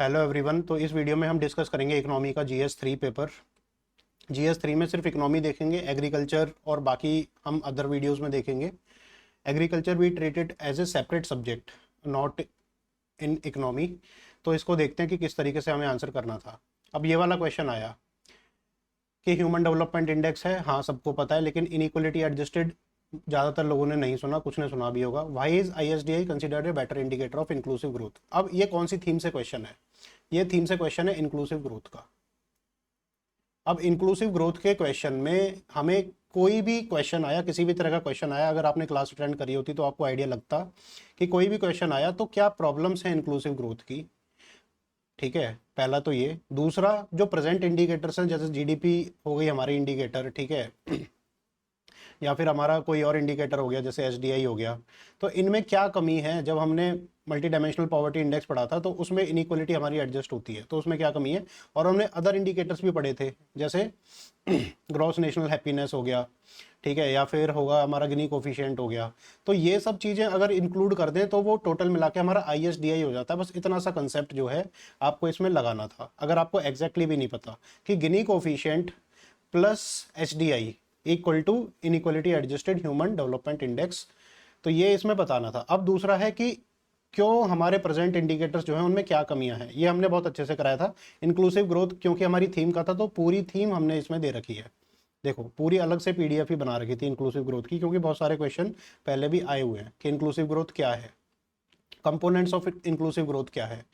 Hello everyone. तो इस video में हम डिस्कस करेंगे इकोनॉमी का GS3 पेपर। GS3 में सिर्फ इकोनॉमी देखेंगे, एग्रीकल्चर और बाकी हम अदर वीडियोस में देखेंगे। Agriculture we treated as a separate subject, not in economy. तो इसको देखते हैं कि किस तरीके से हमें आंसर करना था। अब ये वाला क्वेश्चन आया कि ह्यूमन डेवलपमेंट इंडेक्स है, हाँ सबको पता है, लेकिन इनइक्वलिटी एडजस्टेड ज़्यादातर लोगों ने नहीं सुना, कुछ ने सुना भी होगा। Why is ISDI considered a better indicator of inclusive growth. अब ये कौन सी थीम से क्वेश्चन है? ये थीम से क्वेश्चन है इंक्लूसिव ग्रोथ का। अब इंक्लूसिव ग्रोथ के क्वेश्चन में हमें कोई भी क्वेश्चन आया, किसी भी तरह का क्वेश्चन आया, अगर आपने क्लास अटेंड करी होती तो आपको आइडिया लगता कि कोई भी क्वेश्चन आया तो क्या प्रॉब्लम्स हैं इंक्लूसिव ग्रोथ की। ठीक है, पहला तो ये। दूसरा, जो प्रेजेंट इंडिकेटर्स हैं, जैसे GDP हो गई हमारी इंडिकेटर, ठीक है, या फिर हमारा कोई और इंडिकेटर हो गया जैसे SDI हो गया, तो इनमें क्या कमी है? जब हमने मल्टी डायमेंशनल पॉवर्टी इंडेक्स पढ़ा था तो उसमें इनइक्वलिटी हमारी एडजस्ट होती है, तो उसमें क्या कमी है? और हमने अदर इंडिकेटर्स भी पढ़े थे, जैसे ग्रॉस नेशनल हैप्पीनेस हो गया, ठीक है, या फिर होगा हमारा गिनी कोफिशिएंट हो गया। तो ये सब चीज़ें अगर इंक्लूड कर दें तो वो टोटल मिला के हमारा ISDI हो जाता है। बस इतना सा कंसेप्ट जो है आपको इसमें लगाना था, अगर आपको एग्जैक्टली भी नहीं पता कि Gini coefficient plus SDI equal to inequality adjusted human development index. तो ये इसमें बताना था। अब दूसरा है कि क्यों हमारे प्रेजेंट इंडिकेटर्स जो हैं उनमें क्या कमियां हैं, ये हमने बहुत अच्छे से कराया था। इंक्लूसिव ग्रोथ क्योंकि हमारी थीम का था तो पूरी थीम हमने इसमें दे रखी है। देखो, पूरी अलग से PDF ही बना रखी थी इंक्लूसिव ग्रोथ की, क्योंकि बहुत सारे क्वेश्चन पहले भी आए हुए हैं कि इंक्लूसिव ग्रोथ क्या है, कंपोनेंट्स ऑफ इंक्लूसिव ग्रोथ क्या है।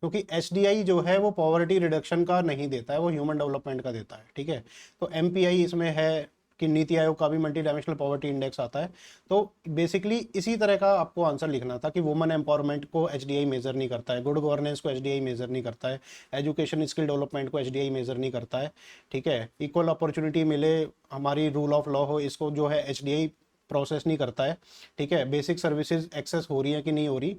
क्योंकि SDI जो है वो पॉवर्टी रिडक्शन का नहीं देता है, वो ह्यूमन डेवलपमेंट का देता है। ठीक है, तो MPI इसमें है कि नीति आयोग का भी मल्टी डायमेंशनल पॉवर्टी इंडेक्स आता है। तो बेसिकली इसी तरह का आपको आंसर लिखना था कि वुमेन एम्पावरमेंट को SDI मेजर नहीं करता है, गुड गवर्नेंस को SDI मेजर नहीं करता है, एजुकेशन स्किल डेवलपमेंट को SDI मेजर नहीं करता है। ठीक है, इक्वल अपॉर्चुनिटी मिले, हमारी रूल ऑफ लॉ हो, इसको जो है SDI प्रोसेस नहीं करता है। ठीक है, बेसिक सर्विसेज एक्सेस हो रही है कि नहीं हो रही,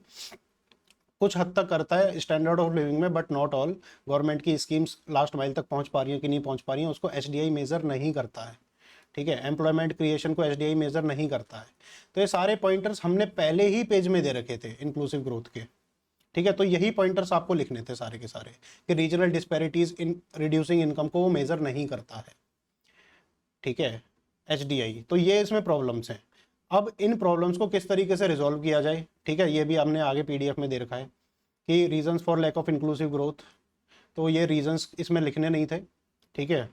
कुछ हद तक करता है स्टैंडर्ड ऑफ लिविंग में, बट नॉट ऑल। गवर्नमेंट की स्कीम्स लास्ट माइल तक पहुंच पा रही हैं कि नहीं पहुंच पा रही हैं, उसको SDI मेजर नहीं करता है। ठीक है, एम्प्लॉयमेंट क्रिएशन को SDI मेजर नहीं करता है। तो ये सारे पॉइंटर्स हमने पहले ही पेज में दे रखे थे इंक्लूसिव ग्रोथ के। ठीक है, तो यही पॉइंटर्स आपको लिखने थे सारे के सारे कि regional disparities in reducing income को वो मेजर नहीं करता है। ठीक है, SDI। तो ये इसमें प्रॉब्लम्स हैं। अब इन प्रॉब्लम्स को किस तरीके से रिजॉल्व किया जाए, ठीक है, ये भी हमने आगे PDF में दे रखा है कि reasons for lack of inclusive growth. तो ये रीजंस इसमें लिखने नहीं थे। ठीक है,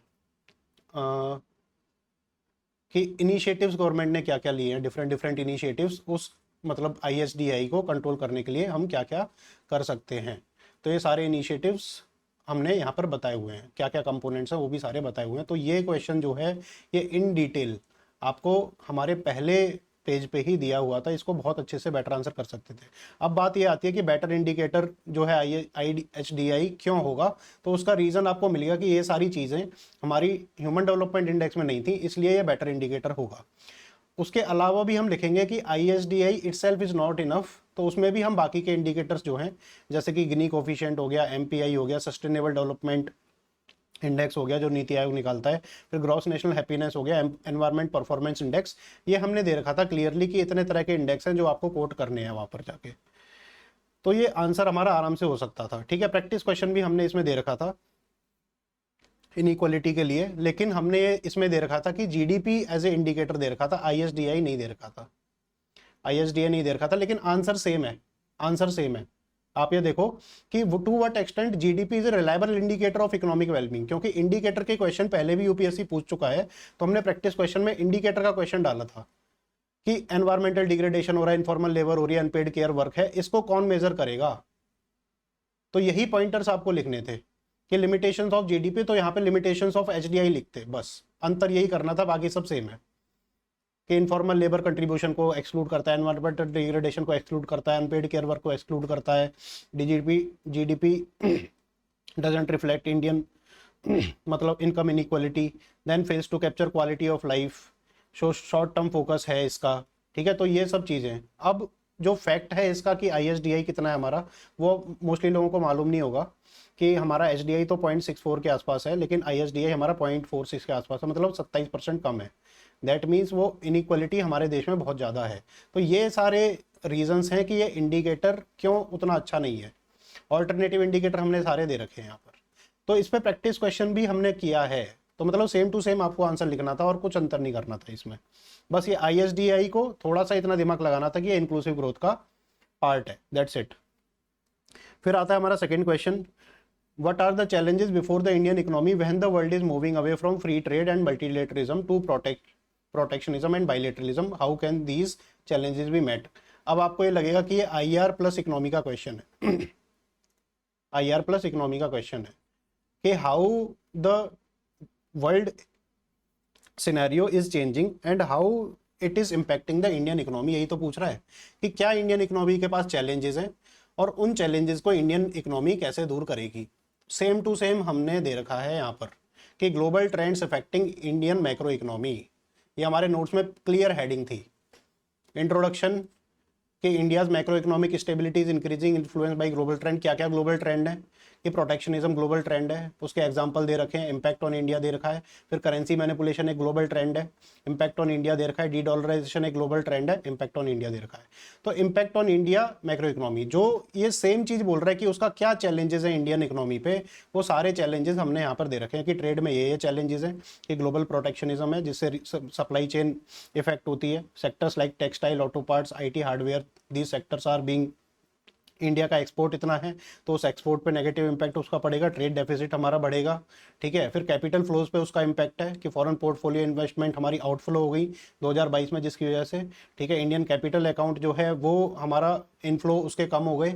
कि इनिशिएटिव्स गवर्नमेंट ने क्या क्या लिए हैं, डिफरेंट डिफरेंट इनिशिएटिव्स, उस मतलब ISDI को कंट्रोल करने के लिए हम क्या क्या कर सकते हैं। तो ये सारे इनिशिएटिव्स हमने यहाँ पर बताए हुए हैं, क्या क्या कंपोनेंट्स हैं वो भी सारे बताए हुए हैं। तो ये क्वेश्चन जो है ये इन डिटेल आपको हमारे पहले पेज पे ही दिया हुआ था, इसको बहुत अच्छे से बेटर आंसर कर सकते थे। अब बात ये आती है कि बेटर इंडिकेटर जो है ISDI क्यों होगा, तो उसका रीज़न आपको मिलेगा कि ये सारी चीज़ें हमारी ह्यूमन डेवलपमेंट इंडेक्स में नहीं थी, इसलिए ये बेटर इंडिकेटर होगा। उसके अलावा भी हम लिखेंगे कि ISDI itself is not enough, तो उसमें भी हम बाकी के इंडिकेटर्स जो हैं, जैसे कि गिनी कोफिशिएंट हो गया, MPI हो गया, सस्टेनेबल डेवलपमेंट इंडेक्स हो गया जो नीति आयोग निकालता है, फिर ग्रॉस नेशनल हैप्पीनेस हो गया, एनवायरमेंट परफॉर्मेंस इंडेक्स, ये हमने दे रखा था क्लियरली कि इतने तरह के इंडेक्स हैं जो आपको कोट करने हैं वहां पर जाके। तो ये आंसर हमारा आराम से हो सकता था। ठीक है, प्रैक्टिस क्वेश्चन भी हमने इसमें दे रखा था इनइक्वालिटी के लिए, लेकिन हमने ये इसमें दे रखा था कि GDP एज ए इंडिकेटर दे रखा था, ISDI नहीं दे रखा था। ISDI नहीं दे रखा था, लेकिन आंसर सेम है, आंसर सेम है। आप ये देखो कि to what extent GDP is a reliable indicator of economic wellbeing, क्योंकि इंडिकेटर के क्वेश्चन पहले भी UPSC पूछ चुका है, तो हमने प्रैक्टिस क्वेश्चन में इंडिकेटर का क्वेश्चन डाला था कि एनवायरमेंटल डिग्रेडेशन हो रहा है, इनफॉर्मल लेबर हो रही है, अनपेड केयर वर्क है, इसको कौन मेजर करेगा। तो यही पॉइंटर्स आपको लिखने थे कि लिमिटेशंस ऑफ GDP, तो यहाँ पे लिमिटेशंस ऑफ SDI लिखते, बस अंतर यही करना था, बाकी सब सेम है कि इनफॉर्मल लेबर कंट्रीब्यूशन को एक्सक्लूड करता है, एनवायरमेंटल डिग्रेडेशन को एक्सक्लूड करता है, अनपेड केयर वर्क को एक्सक्लूड करता है, GDP डजंट रिफ्लेक्ट इंडियन मतलब income inequality, then fails to capture quality of life, short term focus है इसका। ठीक है, तो ये सब चीज़ें। अब जो फैक्ट है इसका कि ISDI कितना है हमारा, वो मोस्टली लोगों को मालूम नहीं होगा कि हमारा SDI तो 0.64 के आसपास है, लेकिन ISDI हमारा 0.46 के आसपास है, मतलब 27% कम है। दैट मीन्स वो इनइक्वालिटी हमारे देश में बहुत ज़्यादा है। तो ये सारे रीजंस हैं कि ये इंडिकेटर क्यों उतना अच्छा नहीं है। ऑल्टरनेटिव इंडिकेटर हमने सारे दे रखे हैं यहाँ पर। तो इस पे प्रैक्टिस क्वेश्चन भी हमने किया है, तो मतलब सेम टू सेम आपको आंसर लिखना था और कुछ अंतर नहीं करना था इसमें। बस ये ISDI को थोड़ा सा इतना दिमाग लगाना था कि ये इंक्लूसिव ग्रोथ का पार्ट है, दैट्स इट। फिर आता है हमारा second question, what are the challenges before the Indian economy when the world is moving away from free trade and multilateralism to protectionism and bilateralism, how can these challenges be met. अब आपको ये लगेगा कि ये IR plus economy का question है IR plus economy का question है कि how the world scenario is changing and how it is impacting the Indian economy. यही तो पूछ रहा है कि क्या इंडियन इकोनॉमी के पास चैलेंजेस हैं और उन चैलेंजेस को इंडियन इकोनॉमी कैसे दूर करेगी। सेम टू सेम हमने दे रखा है यहाँ पर कि global trends affecting Indian macro economy, ये हमारे नोट्स में क्लियर हेडिंग थी। इंट्रोडक्शन कि India's macro economic stability is increasing influence by global trend. क्या क्या ग्लोबल ट्रेंड है कि प्रोटेक्शनिज्म ग्लोबल ट्रेंड है, उसके एग्जांपल दे रखे हैं, इम्पैक्ट ऑन इंडिया दे रखा है। फिर करेंसी मैनिपुलेशन एक ग्लोबल ट्रेंड है, इम्पैक्ट ऑन इंडिया दे रखा है। डी डॉलराइजेशन एक ग्लोबल ट्रेंड है, इम्पैक्ट ऑन इंडिया दे रखा है। तो impact on India macro economy जो ये सेम चीज बोल रहा है कि उसका क्या चैलेंजेस है इंडियन इकोनॉमी पे, वो सारे चैलेंजेस हमने यहाँ पर दे रखे हैं कि ट्रेड में ये चैलेंजेस हैं कि ग्लोबल प्रोटेक्शनिज्म है जिससे सप्लाई चेन इफेक्ट होती है। Sectors like textile, auto parts, IT hardware, these sectors are being, India का एक्सपोर्ट इतना है तो उस एक्सपोर्ट पे नेगेटिव इंपैक्ट उसका पड़ेगा, ट्रेड डेफिसिट हमारा बढ़ेगा, ठीक है। फिर कैपिटल फ्लोज पे उसका इंपैक्ट है कि फॉरेन पोर्टफोलियो इन्वेस्टमेंट हमारी आउटफ्लो हो गई 2022 में जिसकी वजह से, ठीक है। इंडियन कैपिटल अकाउंट जो है वो हमारा इनफ्लो उसके कम हो गए,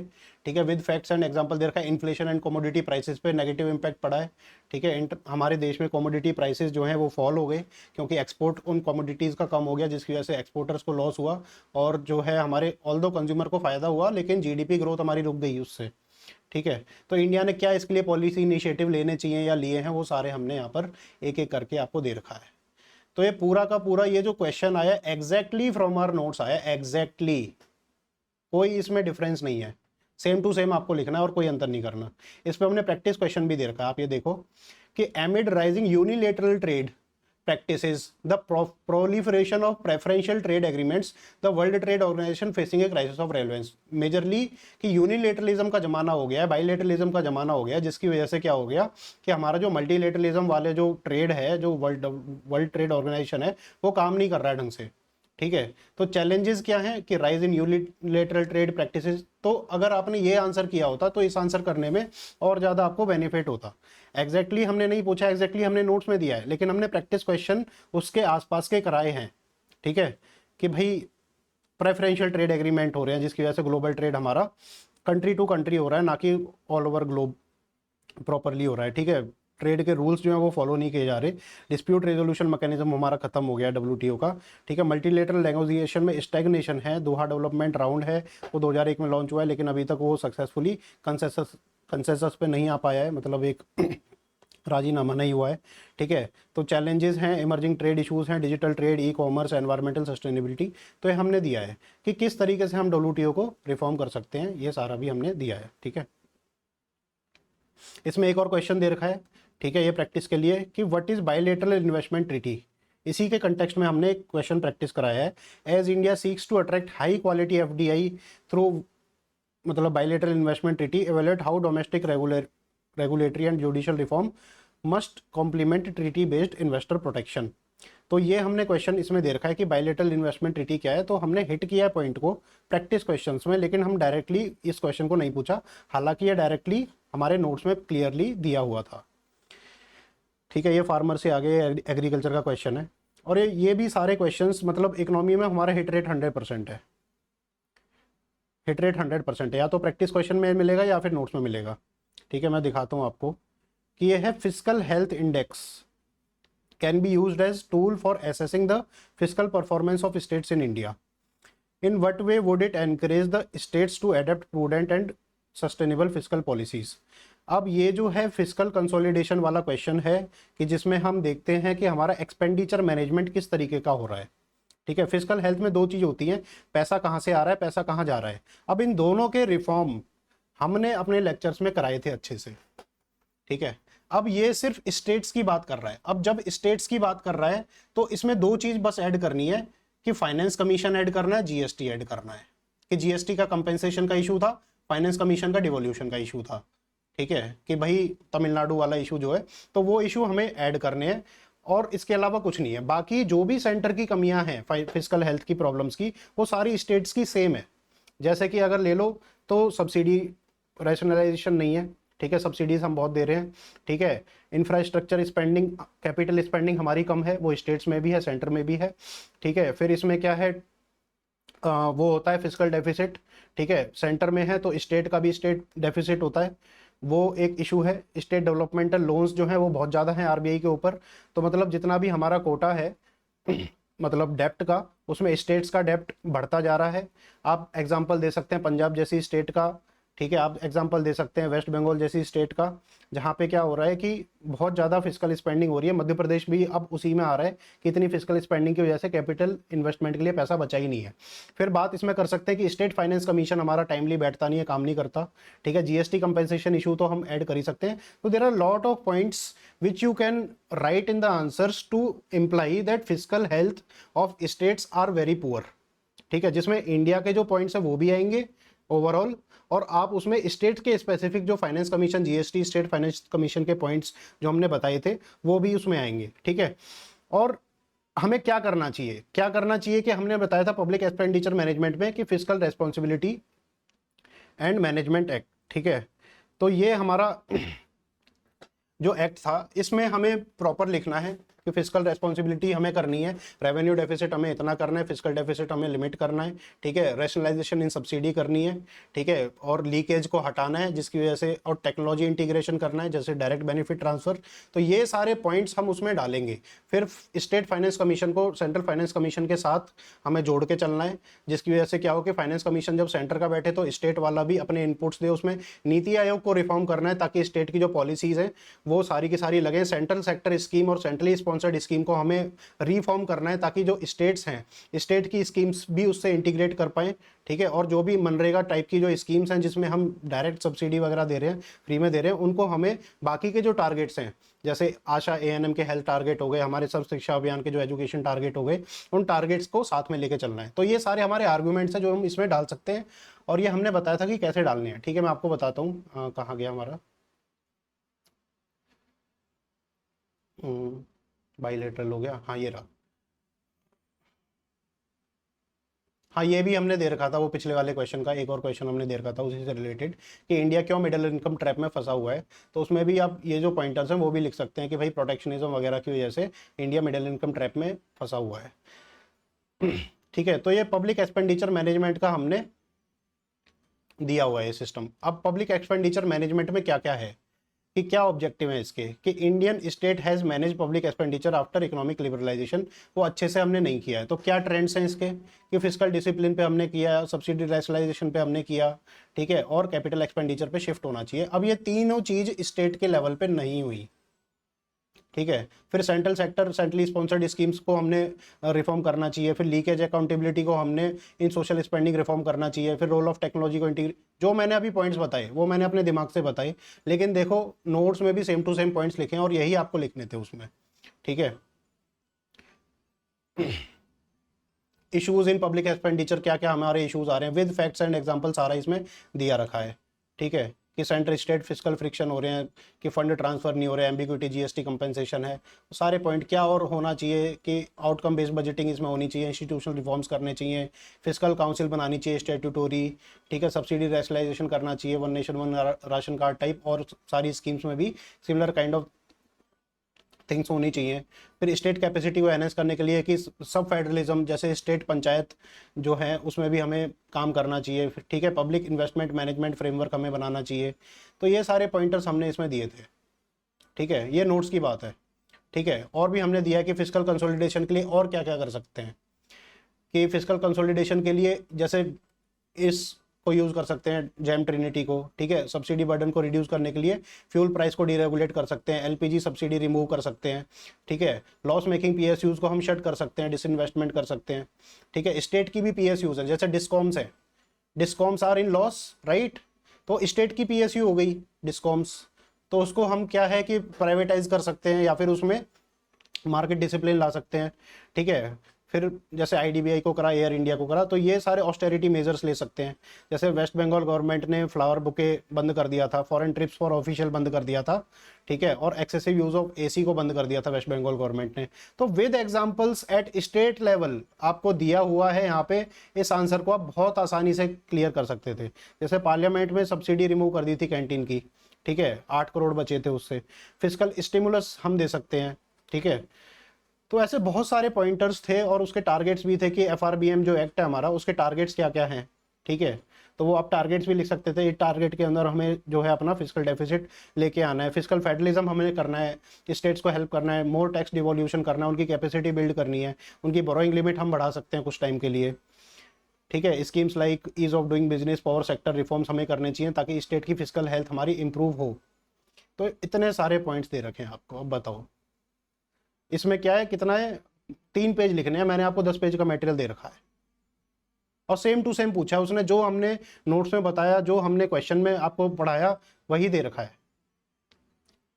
ठीक है। विद फैक्ट्स एंड एग्जांपल दे रखा है। इन्फ्लेशन एंड कमोडिटी प्राइसेस पे नेगेटिव इंपैक्ट पड़ा है, ठीक है। हमारे देश में कमोडिटी प्राइसेस जो हैं वो फॉल हो गए क्योंकि एक्सपोर्ट उन कमोडिटीज़ का कम हो गया जिसकी वजह से एक्सपोर्टर्स को लॉस हुआ और जो है हमारे ऑल्दो कंज्यूमर को फ़ायदा हुआ लेकिन GDP ग्रोथ हमारी रुक गई उससे, ठीक है। तो इंडिया ने क्या इसके लिए पॉलिसी इनिशिएटिव लेने चाहिए या लिए हैं वो सारे हमने यहाँ पर एक एक करके आपको दे रखा है। तो ये पूरा का पूरा ये जो क्वेश्चन आया एग्जैक्टली फ्रॉम आवर नोट्स आया, एग्जैक्टली कोई इसमें डिफरेंस नहीं है, सेम टू सेम आपको लिखना है और कोई अंतर नहीं करना। इस पर हमने प्रैक्टिस क्वेश्चन भी दे रखा है, आप ये देखो कि एमिड rising unilateral trade practices, the proliferation of preferential trade agreements, the World Trade Organization facing a crisis of relevance। Majorly कि यूनिलेटरलिज्म का जमाना हो गया है, बाइलेटरलिज्म का जमाना हो गया, जिसकी वजह से क्या हो गया कि हमारा जो मल्टीलेटरलिज्म वाले जो ट्रेड है, जो वर्ल्ड ट्रेड ऑर्गेनाइजेशन है, वो काम नहीं कर रहा है ढंग से, ठीक है। तो चैलेंजेस क्या हैं कि rise in unilateral trade practices. तो अगर आपने ये आंसर किया होता तो इस आंसर करने में और ज़्यादा आपको बेनिफिट होता। एग्जैक्टली हमने नहीं पूछा, एग्जैक्टली हमने नोट्स में दिया है, लेकिन हमने प्रैक्टिस क्वेश्चन उसके आसपास के कराए हैं, ठीक है। कि भाई प्रेफरेंशियल ट्रेड एग्रीमेंट हो रहे हैं जिसकी वजह से ग्लोबल ट्रेड हमारा कंट्री टू कंट्री हो रहा है, ना कि ऑल ओवर ग्लोब प्रॉपरली हो रहा है, ठीक है। ट्रेड के रूल्स जो है वो फॉलो नहीं किए जा रहे। डिस्प्यूट रेजोल्यूशन मैकेनिज्म हमारा खत्म हो गया WTO का, ठीक है। मल्टीलेटरल नेगोशिएशन में स्टैग्नेशन है। दोहा डेवलपमेंट राउंड है वो 2001 में लॉन्च हुआ है लेकिन अभी तक वो सक्सेसफुली कंसेंसस पे नहीं आ पाया है, मतलब एक राजीनामा नहीं हुआ है, ठीक है। तो चैलेंजेस हैं, इमर्जिंग ट्रेड इश्यूज हैं, digital trade, e-commerce, environmental sustainability. तो ये हमने दिया है कि किस तरीके से हम WTO को रिफॉर्म कर सकते हैं, ये सारा भी हमने दिया है, ठीक है। इसमें एक और क्वेश्चन दे रखा है, ठीक है, ये प्रैक्टिस के लिए कि what is bilateral investment treaty. इसी के कंटेक्स्ट में हमने एक क्वेश्चन प्रैक्टिस कराया है। As India seeks to attract high quality FDI through मतलब bilateral investment treaty, evaluate how domestic regulatory and judicial reform must complement treaty based investor protection. तो ये हमने क्वेश्चन इसमें दे रखा है कि बायलैटरल इन्वेस्टमेंट ट्रीटी क्या है। तो हमने हिट किया है पॉइंट को प्रैक्टिस क्वेश्चंस में, लेकिन हम डायरेक्टली इस क्वेश्चन को नहीं पूछा, हालांकि ये डायरेक्टली हमारे नोट्स में क्लियरली दिया हुआ था, ठीक है। ये फार्मर से आगे एग्रीकल्चर का क्वेश्चन है और ये भी सारे क्वेश्चंस मतलब इकोनॉमी में हमारा हिट रेट 100% है, हिट रेट 100% है। या तो प्रैक्टिस क्वेश्चन में मिलेगा या फिर नोट्स में मिलेगा, ठीक है। मैं दिखाता हूँ आपको कि ये है fiscal health index can be used as tool for assessing the fiscal performance of states in India. In what way would it encourage the states to adopt prudent and sustainable fiscal policies. अब ये जो है fiscal consolidation वाला question है कि जिसमें हम देखते हैं कि हमारा एक्सपेंडिचर मैनेजमेंट किस तरीके का हो रहा है, ठीक है। फिस्कल हेल्थ में दो चीज़ होती हैं, पैसा कहाँ से आ रहा है, पैसा कहाँ जा रहा है। अब इन दोनों के रिफॉर्म हमने अपने लेक्चर्स में कराए थे अच्छे से, ठीक है। अब ये सिर्फ स्टेट्स की बात कर रहा है। अब जब स्टेट्स की बात कर रहा है तो इसमें दो चीज़ बस ऐड करनी है कि फाइनेंस कमीशन ऐड करना है, GST ऐड करना है। कि GST का कंपेंसेशन का इशू था, फाइनेंस कमीशन का डिवोल्यूशन का इशू था, ठीक है, कि भाई तमिलनाडु वाला इशू जो है, तो वो इशू हमें ऐड करने हैं और इसके अलावा कुछ नहीं है। बाकी जो भी सेंटर की कमियां हैं फिजिकल हेल्थ की प्रॉब्लम्स की, वो सारी स्टेट्स की सेम है। जैसे कि अगर ले लो तो सब्सिडी रैशनलाइजेशन नहीं है, ठीक है, सब्सिडीज हम बहुत दे रहे हैं, ठीक है, इंफ्रास्ट्रक्चर स्पेंडिंग, कैपिटल स्पेंडिंग हमारी कम है, वो स्टेट्स में भी है, सेंटर में भी है, ठीक है। फिर इसमें क्या है, वो होता है फिजिकल डेफिसिट, ठीक है, सेंटर में है तो स्टेट का भी स्टेट डेफिसिट होता है, वो एक इशू है। स्टेट डेवलपमेंटल लोन्स जो हैं वो बहुत ज़्यादा हैं आरबीआई के ऊपर, तो मतलब जितना भी हमारा कोटा है मतलब डेप्ट का, उसमें स्टेट्स का डेप्ट बढ़ता जा रहा है। आप एग्जांपल दे सकते हैं पंजाब जैसी स्टेट का, ठीक है, आप एग्जांपल दे सकते हैं वेस्ट बंगाल जैसी स्टेट का, जहाँ पे क्या हो रहा है कि बहुत ज़्यादा फिजिकल स्पेंडिंग हो रही है। मध्य प्रदेश भी अब उसी में आ रहा है कि इतनी फिजिकल स्पेंडिंग की वजह से कैपिटल इन्वेस्टमेंट के लिए पैसा बचा ही नहीं है। फिर बात इसमें कर सकते हैं कि स्टेट फाइनेंस कमीशन हमारा टाइमली बैठता नहीं है, काम नहीं करता, ठीक है। जीएसटी कंपेंसेशन इशू तो हम ऐड कर ही सकते हैं। तो there are lot of points which you can write in the answers to imply that physical health of states are very poor, ठीक है, जिसमें इंडिया के जो पॉइंट्स हैं वो भी आएंगे ओवरऑल, और आप उसमें स्टेट के स्पेसिफिक जो finance commission, GST, state finance commission के पॉइंट्स जो हमने बताए थे वो भी उसमें आएंगे, ठीक है। और हमें क्या करना चाहिए, क्या करना चाहिए कि हमने बताया था पब्लिक एक्सपेंडिचर मैनेजमेंट में कि physical responsibility and management act, ठीक है। तो ये हमारा जो एक्ट था, इसमें हमें प्रॉपर लिखना है कि फिजिकल रेस्पॉन्सिबिलिटी हमें करनी है, रेवेन्यू डेफिसिट हमें इतना करना है, फिजिकल डेफिसिट हमें लिमिट करना है, ठीक है, रैशनलाइजेशन इन सब्सिडी करनी है, ठीक है, और लीकेज को हटाना है जिसकी वजह से, और टेक्नोलॉजी इंटीग्रेशन करना है जैसे डायरेक्ट बेनिफिट ट्रांसफर। तो ये सारे पॉइंट्स हम उसमें डालेंगे। फिर स्टेट फाइनेंस कमीशन को सेंट्रल फाइनेंस कमीशन के साथ हमें जोड़ के चलना है, जिसकी वजह से क्या हो कि फाइनेंस कमीशन जब सेंटर का बैठे तो स्टेट वाला भी अपने इनपुट्स दे। उसमें नीति आयोग को रिफॉर्म करना है ताकि स्टेट की जो पॉलिसीज हैं वो सारी की सारी लगे। सेंट्रल सेक्टर स्कीम और सेंट्रली स्पॉन्सर्ड स्कीम को हमें रिफॉर्म करना है ताकि जो स्टेट्स हैं, स्टेट की स्कीम्स भी उससे इंटीग्रेट कर पाएँ, ठीक है। और जो भी मनरेगा टाइप की जो स्कीम्स हैं जिसमें हम डायरेक्ट सब्सिडी वगैरह दे रहे हैं, फ्री में दे रहे हैं, उनको हमें बाकी के जो टारगेट्स हैं, जैसे आशा एएनएम के हेल्थ टारगेट हो गए, हमारे सर्व शिक्षा अभियान के जो एजुकेशन टारगेट हो गए, उन टारगेट्स को साथ में लेके चलना है। तो ये सारे हमारे आर्गूमेंट्स हैं जो हम इसमें डाल सकते हैं, और ये हमने बताया था कि कैसे डालने हैं, ठीक है। मैं आपको बताता हूँ कहाँ गया हमारा बाइलेटरल हो गया, हाँ ये रहा। हाँ ये भी हमने दे रखा था, वो पिछले वाले क्वेश्चन का एक और क्वेश्चन हमने दे रखा था उसी से रिलेटेड, कि इंडिया क्यों मिडिल इनकम ट्रैप में फंसा हुआ है। तो उसमें भी आप ये जो पॉइंटर्स हैं वो भी लिख सकते हैं कि भाई प्रोटेक्शनिज्म वगैरह की वजह से इंडिया मिडिल इनकम ट्रैप में फंसा हुआ है, ठीक है। तो ये पब्लिक एक्सपेंडिचर मैनेजमेंट का हमने दिया हुआ है सिस्टम। अब पब्लिक एक्सपेंडिचर मैनेजमेंट में क्या क्या है, कि क्या ऑब्जेक्टिव है इसके, कि Indian state has manage public expenditure after economic liberalisation, वो अच्छे से हमने नहीं किया है। तो क्या ट्रेंड्स हैं इसके, कि फिजिकल डिसिप्लिन पे हमने किया, सब्सिडी रैशनलाइजेशन पे हमने किया, ठीक है, और कैपिटल एक्सपेंडिचर पे शिफ्ट होना चाहिए। अब ये तीनों चीज़ स्टेट के लेवल पे नहीं हुई, ठीक है। फिर central sector, centrally sponsored schemes को हमने रिफॉर्म करना चाहिए। फिर लीकेज अकाउंटेबिलिटी को हमने इन सोशल स्पेंडिंग रिफॉर्म करना चाहिए। फिर रोल ऑफ टेक्नोलॉजी को इंटीग्रेट, जो मैंने अभी पॉइंट्स बताए वो मैंने अपने दिमाग से बताए, लेकिन देखो नोट्स में भी सेम टू सेम पॉइंट्स लिखे हैं और यही आपको लिखने थे उसमें, ठीक है। इश्यूज इन पब्लिक एक्सपेंडिचर, क्या क्या हमारे इश्यूज आ रहे हैं विद फैक्ट्स एंड एग्जांपल, सारा इसमें दिया रखा है, ठीक है। कि सेंटर स्टेट फिजिकल फ्रिक्शन हो रहे हैं, कि फंड ट्रांसफर नहीं हो रहे, एम्बिग्विटी, जीएसटी कंपेंसेशन है, सारे पॉइंट क्या और होना चाहिए, कि आउटकम बेस्ड बजटिंग इसमें होनी चाहिए, इंस्टीट्यूशनल रिफॉर्म्स करने चाहिए, फिजिकल काउंसिल बनानी चाहिए स्टैट्यूटोरी, ठीक है, सब्सिडी रैशनलाइजेशन करना चाहिए, one nation one ration card type, और सारी स्कीम्स में भी सिमिलर काइंड ऑफ थिंग्स होनी चाहिए। फिर स्टेट कैपेसिटी को एनहेंस करने के लिए कि सब फेडरलिज्म जैसे स्टेट पंचायत जो है उसमें भी हमें काम करना चाहिए, ठीक है। पब्लिक इन्वेस्टमेंट मैनेजमेंट फ्रेमवर्क हमें बनाना चाहिए। तो ये सारे पॉइंटर्स हमने इसमें दिए थे, ठीक है, ये नोट्स की बात है, ठीक है। और भी हमने दिया कि फिजिकल कंसोलिडेशन के लिए और क्या क्या कर सकते हैं, कि फिजिकल कंसोलिडेशन के लिए जैसे इस को यूज़ कर सकते हैं, जैम ट्रिनिटी को, ठीक है, सब्सिडी बर्डन को रिड्यूस करने के लिए फ्यूल प्राइस को डीरेगुलेट कर सकते हैं, एलपीजी सब्सिडी रिमूव कर सकते हैं, ठीक है, लॉस मेकिंग पीएसयूज को हम शट कर सकते हैं, डिसइन्वेस्टमेंट कर सकते हैं, ठीक है। स्टेट की भी पीएसयूज है, जैसे डिस्कॉम्स है, discoms are in loss, right, तो स्टेट की पीएसयू हो गई डिस्कॉम्स, तो उसको हम क्या है कि प्राइवेटाइज कर सकते हैं या फिर उसमें मार्केट डिसिप्लिन ला सकते हैं, ठीक है। फिर जैसे आईडीबीआई को करा, एयर इंडिया को करा, तो ये सारे ऑस्टेरिटी मेजर्स ले सकते हैं। जैसे वेस्ट बंगाल गवर्नमेंट ने फ्लावर बुके बंद कर दिया था, फॉरेन ट्रिप्स फॉर ऑफिशियल बंद कर दिया था, ठीक है, और एक्सेसिव यूज ऑफ एसी को बंद कर दिया था वेस्ट बंगाल गवर्नमेंट ने। तो with examples at state level आपको दिया हुआ है यहाँ पे, इस आंसर को आप बहुत आसानी से क्लियर कर सकते थे। जैसे पार्लियामेंट में सब्सिडी रिमूव कर दी थी कैंटीन की, ठीक है, 8 करोड़ बचे थे उससे। फिजिकल स्टिमुलस हम दे सकते हैं, ठीक है। तो ऐसे बहुत सारे पॉइंटर्स थे और उसके टारगेट्स भी थे कि एफआरबीएम जो एक्ट है हमारा, उसके टारगेट्स क्या क्या हैं, ठीक है। तो वो आप टारगेट्स भी लिख सकते थे, इस टारगेट के अंदर हमें जो है अपना फिजिकल डेफिसिट लेके आना है, फिजिकल फेडरलिज्म हमें करना है, स्टेट्स को हेल्प करना है, मोर टैक्स डिवोल्यूशन करना है, उनकी कैपेसिटी बिल्ड करनी है, उनकी बोरोइंग लिमिट हम बढ़ा सकते हैं कुछ टाइम के लिए, ठीक है। Schemes like ease of doing business, power sector reforms हमें करने चाहिए ताकि स्टेट की फिजिकल हेल्थ हमारी इंप्रूव हो। तो इतने सारे पॉइंट्स दे रखे हैं आपको। अब बताओ इसमें क्या है, कितना है, 3 पेज लिखने हैं, मैंने आपको 10 पेज का मटेरियल दे रखा है और सेम टू सेम पूछा है उसने, जो हमने नोट्स में बताया, जो हमने क्वेश्चन में आपको पढ़ाया वही दे रखा है,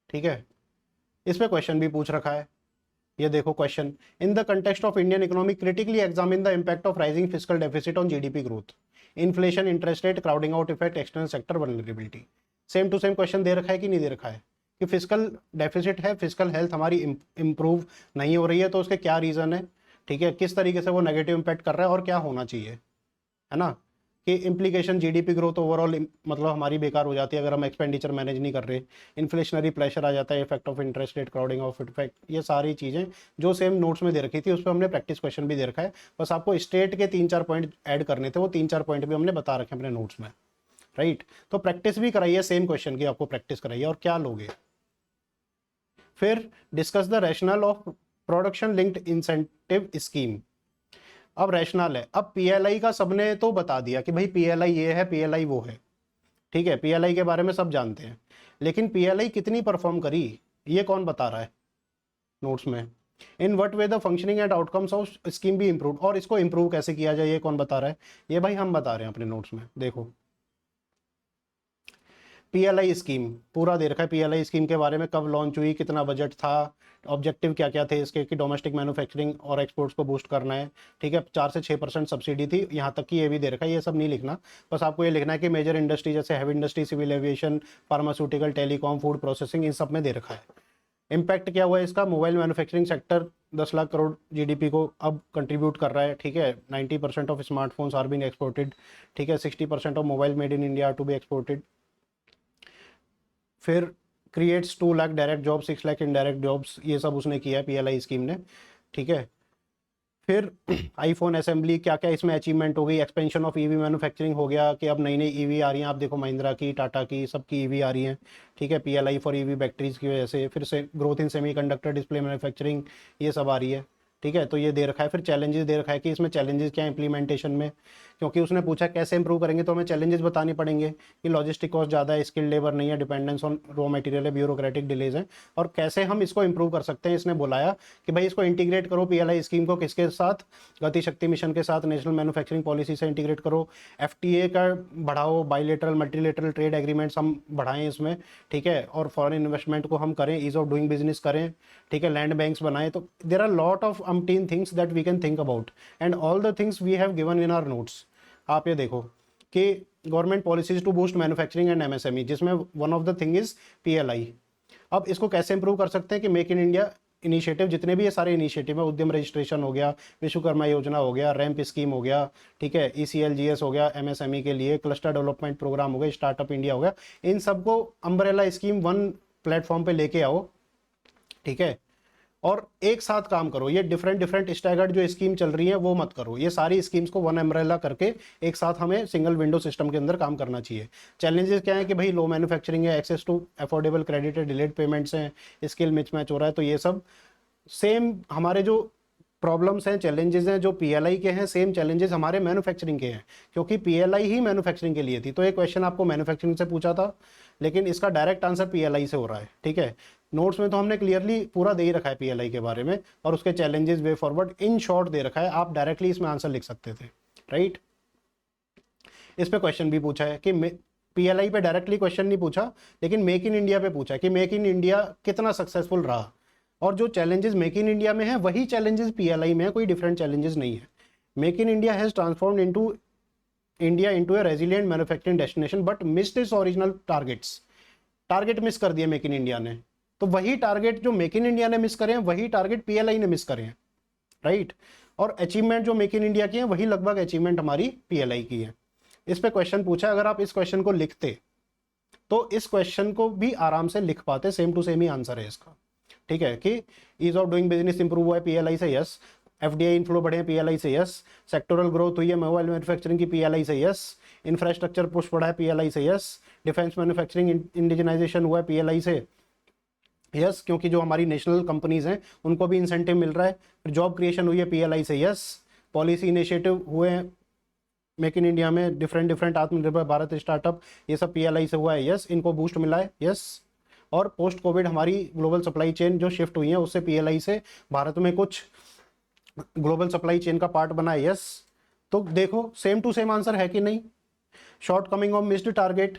ठीक है। इसमें क्वेश्चन भी पूछ रखा है, ये देखो question, in the context of Indian economy critically examine the impact of rising fiscal deficit on GDP growth, inflation, interest rate, crowding out effect, external sector vulnerability. Same to same question दे रखा है कि नहीं दे रखा है, कि fiscal deficit है, फिजिकल हेल्थ हमारी इंप्रूव नहीं हो रही है, तो उसके क्या रीजन है, ठीक है, किस तरीके से वो नेगेटिव इंपैक्ट कर रहा है और क्या होना चाहिए, है ना। कि इम्प्लीकेशन जीडीपी ग्रोथ ओवरऑल मतलब हमारी बेकार हो जाती है अगर हम एक्सपेंडिचर मैनेज नहीं कर रहे, इन्फ्लेशनरी प्रेशर आ जाता है, effect of interest rate, crowding of effect, ये सारी चीज़ें जो सेम नोट्स में दे रखी थी उस पर हमने प्रैक्टिस क्वेश्चन भी दे रखा है। बस आपको स्टेट के 3-4 पॉइंट ऐड करने थे, वो 3-4 पॉइंट भी हमने बता रखे अपने नोट्स में, राइट। तो प्रैक्टिस भी कराइए, सेम क्वेश्चन की आपको प्रैक्टिस कराइए। और क्या लोगे फिर, discuss the rational of production linked incentive scheme. अब रैशनल है, अब पीएलआई का सबने तो बता दिया कि भाई पीएलआई ये है, पीएलआई वो है, ठीक है, पीएलआई के बारे में सब जानते हैं, लेकिन पीएलआई कितनी परफॉर्म करी ये कौन बता रहा है नोट्स में। In what way the functioning and outcomes of scheme भी इंप्रूव, और इसको इंप्रूव कैसे किया जाए ये कौन बता रहा है, ये भाई हम बता रहे हैं अपने नोट्स में। देखो पीएलआई स्कीम पूरा दे रखा है, पीएलआई स्कीम के बारे में, कब लॉन्च हुई, कितना बजट था, ऑब्जेक्टिव क्या क्या थे इसके, कि डोमेस्टिक मैन्युफैक्चरिंग और एक्सपोर्ट्स को बूस्ट करना है, ठीक है, 4 से 6% सब्सिडी थी, यहाँ तक कि ये भी दे रखा है, ये सब नहीं लिखना, बस आपको ये लिखना है कि मेजर इंडस्ट्री जैसे heavy industry, civil aviation, pharmaceutical, telecom, food processing, इन सब में दे रखा है। इम्पैक्ट क्या हुआ है इसका, mobile manufacturing sector 10 lakh crore GDP को अब कंट्रीब्यूट कर रहा है, ठीक है, 90% of smartphones are being exported, ठीक है, 60% of mobile made in India to be exported. फिर creates 2 lakh direct job, 6 lakh indirect jobs, ये सब उसने किया है पीएलआई स्कीम ने, ठीक है। फिर आईफोन असेंबली, क्या क्या इसमें अचीवमेंट हो गई, एक्सपेंशन ऑफ ईवी मैन्युफैक्चरिंग हो गया कि अब नई नई ईवी आ रही हैं, आप देखो महिंद्रा की, टाटा की, सबकी ईवी आ रही हैं, ठीक है, पीएलआई फॉर ईवी बैटरीज की वजह से। फिर से growth in semiconductor, display manufacturing, ये सब आ रही है, ठीक है। तो ये दे रखा है। फिर चैलेंजेस दे रखा है कि इसमें चैलेंजेस क्या इंप्लीमेंटेशन में, क्योंकि उसने पूछा कैसे इंप्रूव करेंगे, तो हमें चैलेंजेस बतानी पड़ेंगे कि लॉजिस्टिक कॉस्ट ज़्यादा है, स्किल्ड लेबर नहीं है, डिपेंडेंस ऑन रॉ मटेरियल है, ब्यूरोक्रेटिक डिलेज है, और कैसे हम इसको इंप्रूव कर सकते हैं। इसने बुलाया कि भाई इसको इंटीग्रेट करो पीएलआई स्कीम को, किसके साथ, गति शक्ति मिशन के साथ, नेशनल मैन्युफैक्चरिंग पॉलिसी से इंटीग्रेट करो, एफटीए का बढ़ाओ, बाइलेटरल मल्टीलेटरल ट्रेड एग्रीमेंट्स हम बढ़ाएं इसमें, ठीक है, और फॉरेन इन्वेस्टमेंट को हम करें, ईज ऑफ डूइंग बिजनेस करें, ठीक है, लैंड बैंक्स बनाएं। तो देयर आर लॉट ऑफ अमटीन things that we can think about and all the things we have given in our notes. आप ये देखो कि government policies to boost manufacturing and MSME, जिसमें one of the thing is PLI. अब इसको कैसे improve कर सकते हैं कि मेक इन इंडिया इनिशिएटिव, जितने भी ये सारे इनिशिएटिव है, उद्यम रजिस्ट्रेशन हो गया, विश्वकर्मा योजना हो गया, रैंप स्कीम हो गया, ठीक है, ईसीएलजीएस हो गया एमएसएमई के लिए, क्लस्टर डेवलपमेंट प्रोग्राम हो गया, स्टार्टअप इंडिया हो गया, इन सबको अम्ब्रेला स्कीम वन प्लेटफॉर्म पे लेके आओ, ठीक है, और एक साथ काम करो। ये डिफरेंट डिफरेंट स्टैगर्ड जो स्कीम चल रही है वो मत करो, ये सारी स्कीम्स को वन अम्ब्रेला करके एक साथ हमें सिंगल विंडो सिस्टम के अंदर काम करना चाहिए। चैलेंजेस क्या है कि भाई लो मैन्युफैक्चरिंग है, एक्सेस टू अफोर्डेबल क्रेडिट है, डिलेड पेमेंट्स हैं, स्किल मिसमैच हो रहा है। तो ये सब सेम हमारे जो प्रॉब्लम्स हैं, चैलेंजेस हैं, जो पीएलआई के हैं, सेम चैलेंजेस हमारे मैन्युफैक्चरिंग के हैं, क्योंकि पीएलआई ही मैन्युफैक्चरिंग के लिए थी। तो ये क्वेश्चन आपको मैन्युफैक्चरिंग से पूछा था, लेकिन इसका डायरेक्ट आंसर पीएलआई से हो रहा है, ठीक है। नोट्स में तो हमने क्लियरली पूरा दे ही रखा है पीएलआई के बारे में, और उसके challenges, way forward in short दे रखा है, आप डायरेक्टली इसमें आंसर लिख सकते थे, राइट। इस पे क्वेश्चन भी पूछा है कि पीएलआई पे डायरेक्टली क्वेश्चन नहीं पूछा, लेकिन मेक इन इंडिया पे पूछा है कि मेक इन इंडिया कितना सक्सेसफुल रहा। और जो चैलेंजेस मेक इन इंडिया में है वही चैलेंजेस पीएलआई में है, कोई डिफरेंट चैलेंजेस नहीं है। Make in India has transformed into India into A resilient manufacturing destination but missed its original targets. Target miss कर दिए मेक इन इंडिया ने, तो वही टारगेट जो मेक इन इंडिया ने मिस करे हैं वही टारगेट पीएलआई ने मिस करे हैं, राइट। और अचीवमेंट जो मेक इन इंडिया की है वही लगभग अचीवमेंट हमारी पीएलआई की है। इस पे क्वेश्चन पूछा, अगर आप इस क्वेश्चन को लिखते तो इस क्वेश्चन को भी आराम से लिख पाते, सेम टू सेम ही आंसर है इसका, ठीक है। कि ease of doing business improve हुआ है पीएलआई से, यस। एफडीआई इनफ्लो बढ़े हैं पीएलआई से, यस। सेक्टोरल ग्रोथ हुई है मोबाइल मैन्युफैक्चरिंग की पीएलआई से, यस। इंफ्रास्ट्रक्चर पुश बढ़ा है पीएलआई से, यस। डिफेंस मैन्युफैक्चरिंग इंडिजिनाइजेशन हुआ है पीएलआई से, यस, क्योंकि जो हमारी नेशनल कंपनीज हैं उनको भी इंसेंटिव मिल रहा है। फिर जॉब क्रिएशन हुई है पीएलआई से, यस। पॉलिसी इनिशिएटिव हुए हैं मेक इन इंडिया में, डिफरेंट आत्मनिर्भर भारत स्टार्टअप, ये सब पीएलआई से हुआ है, यस। इनको बूस्ट मिला है, यस। और पोस्ट कोविड हमारी ग्लोबल सप्लाई चेन जो शिफ्ट हुई है उससे पीएलआई से भारत में कुछ ग्लोबल सप्लाई चेन का पार्ट बना है, यस। तो देखो सेम टू सेम आंसर है कि नहीं। Short coming of missed target,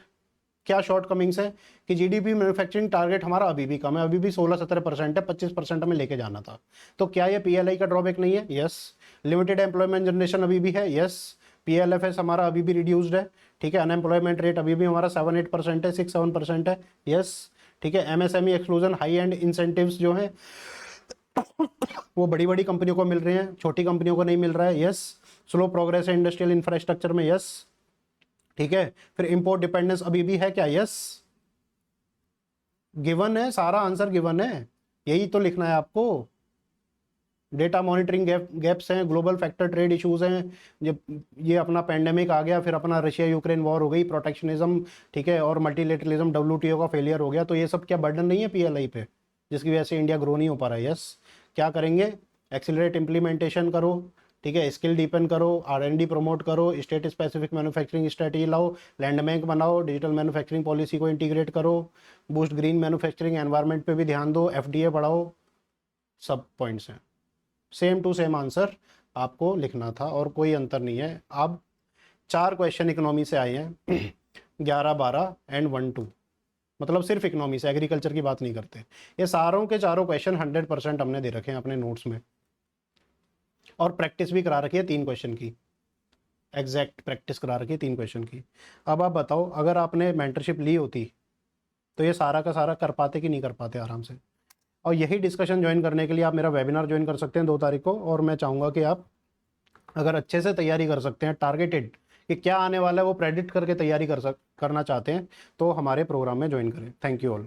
क्या शॉर्ट कमिंग्स है कि जीडीपी मैन्युफैक्चरिंग टारगेट हमारा अभी भी कम है, अभी भी 16-17% है, 25% हमें लेके जाना था। तो क्या ये पीएलआई का ड्रॉबैक नहीं है? यस। लिमिटेड एम्प्लॉयमेंट जनरेशन अभी भी है, यस। पीएलएफएस हमारा अभी भी रिड्यूस्ड है, ठीक है। अनएम्प्लॉयमेंट रेट अभी भी हमारा 7-8% है, 6-7% है, यस, ठीक है। MSME exclusion, high and incentives जो है वो बड़ी बड़ी कंपनियों को मिल रहे हैं, छोटी कंपनियों को नहीं मिल रहा है, यस। स्लो प्रोग्रेस है इंडस्ट्रियल इंफ्रास्ट्रक्चर में, यस, ठीक है। फिर इंपोर्ट डिपेंडेंस अभी भी है क्या? यस, गिवन है, सारा आंसर गिवन है, यही तो लिखना है आपको। डेटा मॉनिटरिंग गैप्स हैं, ग्लोबल फैक्टर ट्रेड इश्यूज हैं, जब ये अपना पेंडेमिक आ गया, फिर अपना रशिया यूक्रेन वॉर हो गई, प्रोटेक्शनिज्म, ठीक है, और मल्टीलेटरलिज्म, डब्ल्यूटीओ का फेलियर हो गया, तो ये सब क्या बर्डन नहीं है पीएलआई पे, जिसकी वजह से इंडिया ग्रो नहीं हो पा रहा है? यस। क्या करेंगे? एक्सीलरेट इम्प्लीमेंटेशन करो, ठीक है, स्किल डीपन करो, आर&डी प्रमोट करो, स्टेट स्पेसिफिक मैन्युफैक्चरिंग स्ट्रेटेजी लाओ, लैंड बैंक बनाओ, डिजिटल मैन्युफैक्चरिंग पॉलिसी को इंटीग्रेट करो, बूस्ट ग्रीन मैन्युफैक्चरिंग, एनवायरनमेंट पे भी ध्यान दो, एफडीए बढ़ाओ, सब पॉइंट्स हैं। सेम टू सेम आंसर आपको लिखना था और कोई अंतर नहीं है। अब 4 क्वेश्चन इकोनॉमी से आए हैं 11, 12 एंड 1, 2, मतलब सिर्फ इकोनॉमी से, एग्रीकल्चर की बात नहीं करते। ये सारों के चारों क्वेश्चन 100% हमने दे रखे हैं अपने नोट्स में, और प्रैक्टिस भी करा रखी है 3 क्वेश्चन की, एग्जैक्ट प्रैक्टिस करा रखी है 3 क्वेश्चन की। अब आप बताओ, अगर आपने मेंटरशिप ली होती तो ये सारा का सारा कर पाते कि नहीं कर पाते आराम से। और यही डिस्कशन ज्वाइन करने के लिए आप मेरा वेबिनार ज्वाइन कर सकते हैं 2 तारीख को। और मैं चाहूँगा कि आप अगर अच्छे से तैयारी कर सकते हैं, टारगेटेड कि क्या आने वाला है वो प्रेडिक्ट करके तैयारी करना चाहते हैं, तो हमारे प्रोग्राम में ज्वाइन करें। Thank you all.